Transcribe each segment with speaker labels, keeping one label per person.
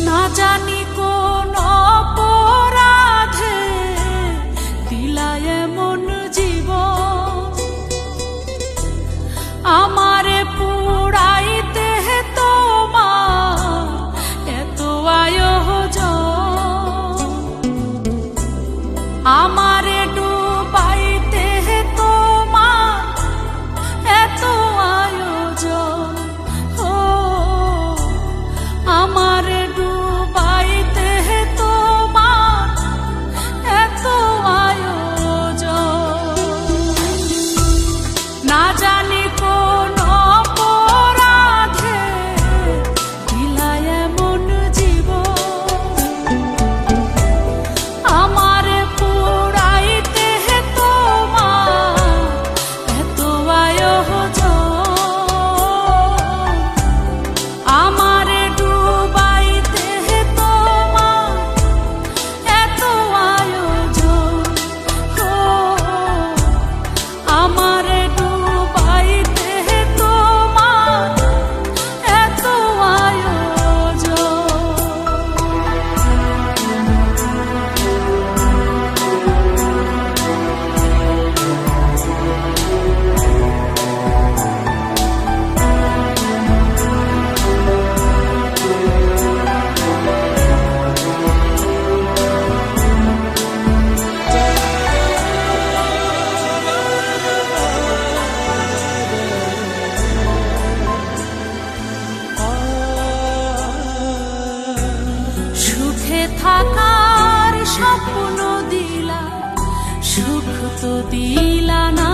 Speaker 1: না জানি কোন অপরাধে দিলা এমন জীবন, আমারে পুরাইতে তোমার এত আয়োজন, আমারে ডুবাইতে তোমার এত আয়োজন। ও আমারে ডুবাইতে তোমার এত আয়োজন, না জানি কোন অপরাধে দিলা এমন জীবন, আমারে পুরাইতে তোমার এত আয়োজন, আমারে ডুবাইতে তোমার এত আয়োজন। ও আমারে ডুবাইতে তোমার এত আয়োজন। সুখে থাকার স্বপ্ন দিলা, সুখ তো দিলা না,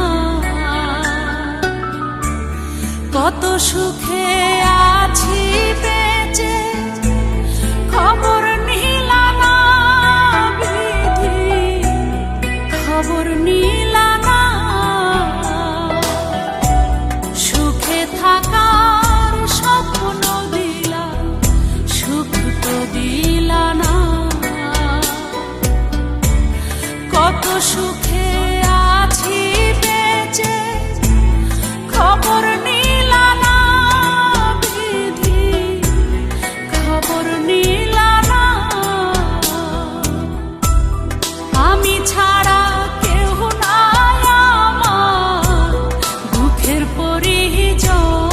Speaker 1: কত সুখে আছি বেঁচে খবর নিলা না, বিধি খবর নিলা না। সুখে থাকার স্বপ্ন দিলা, সুখ তো দিলা না, কত সুখে আছি বেঁচে খবর নিলা না, বিধি খবর নিলা না। আমি ছাড়া কেউ নাই আমার দুঃখের পরিজন,